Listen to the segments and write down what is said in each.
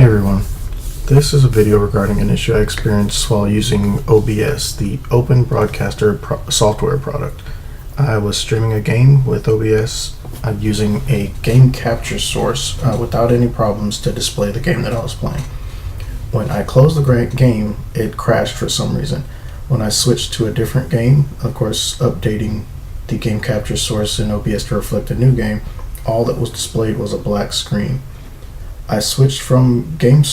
Hey everyone, this is a video regarding an issue I experienced while using OBS, the Open Broadcaster software product. I was streaming a game with OBS using a game capture source without any problems to display the game that I was playing. When I closed the game, it crashed for some reason. When I switched to a different game, of course updating the game capture source in OBS to reflect a new game, all that was displayed was a black screen. I switched from game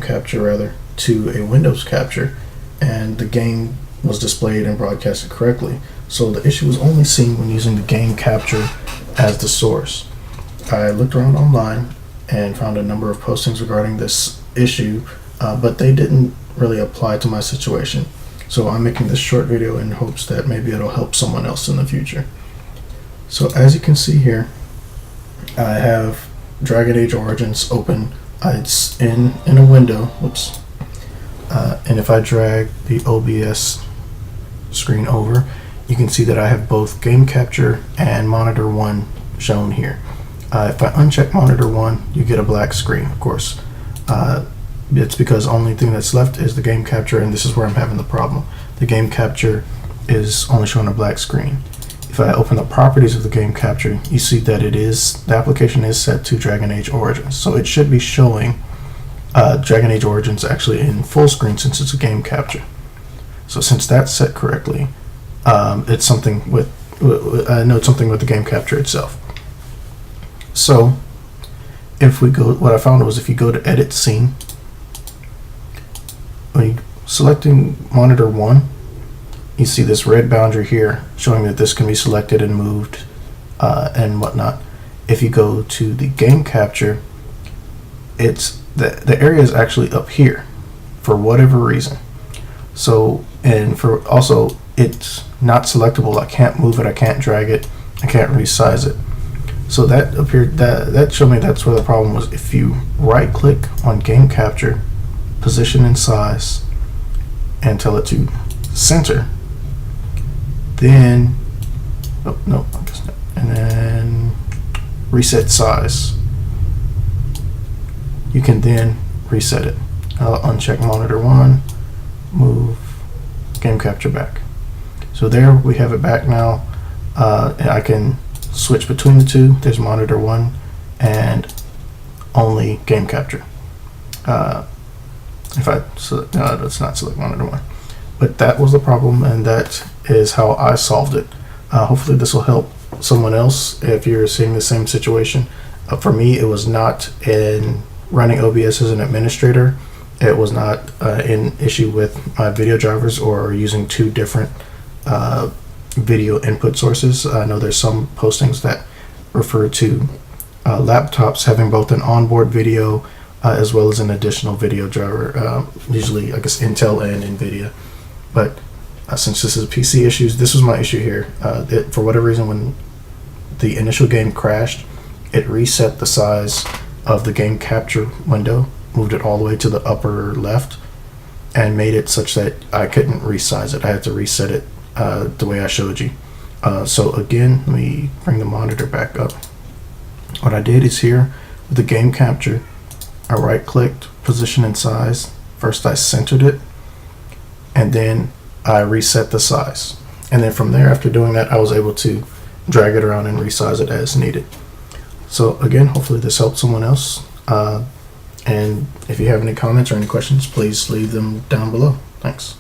capture to a Windows capture, and the game was displayed and broadcasted correctly. So the issue was only seen when using the game capture as the source. I looked around online and found a number of postings regarding this issue, but they didn't really apply to my situation. So I'm making this short video in hopes that maybe it'll help someone else in the future. So as you can see here, I have Dragon Age Origins open. It's in a window. Whoops. And if I drag the OBS screen over, you can see that I have both Game Capture and Monitor 1 shown here. If I uncheck Monitor 1, you get a black screen, of course. It's because the only thing that's left is the Game Capture, and this is where I'm having the problem. The Game Capture is only showing a black screen. If I open the properties of the Game Capture, you see that the application is set to Dragon Age Origins. So it should be showing Dragon Age Origins actually in full screen since it's a Game Capture. So since that's set correctly, it's something with it's something with the Game Capture itself. So if we go, what I found was if you go to Edit Scene, when you're selecting Monitor 1, you see this red boundary here showing that this can be selected and moved and whatnot. If you go to the Game Capture, it's the area is actually up here for whatever reason. So, and for also it's not selectable. I can't move it, I can't drag it, I can't resize it. So that appeared that showed me that's where the problem was. If you right click on Game Capture, position and size, and tell it to center, then and then reset size, you can then reset it. I'll uncheck Monitor 1, move Game Capture back. So there we have it back now. And I can switch between the two. There's Monitor 1 and only Game Capture. If I select, no, let's not select Monitor 1. But that was the problem, and that is how I solved it. Hopefully this will help someone else if you're seeing the same situation. For me, it was not in running OBS as an administrator. It was not an issue with my video drivers or using two different video input sources. I know there's some postings that refer to laptops having both an onboard video as well as an additional video driver, usually I guess Intel and NVIDIA. But since this is PC issues, this was my issue here. For whatever reason, when the initial game crashed, it reset the size of the Game Capture window, moved it all the way to the upper left, and made it such that I couldn't resize it. I had to reset it the way I showed you. So again, let me bring the monitor back up. What I did is here, with the Game Capture, I right-clicked, position and size. First I centered it, and then I reset the size. And then from there, after doing that, I was able to drag it around and resize it as needed. So again, hopefully this helps someone else. And if you have any comments or any questions, please leave them down below. Thanks.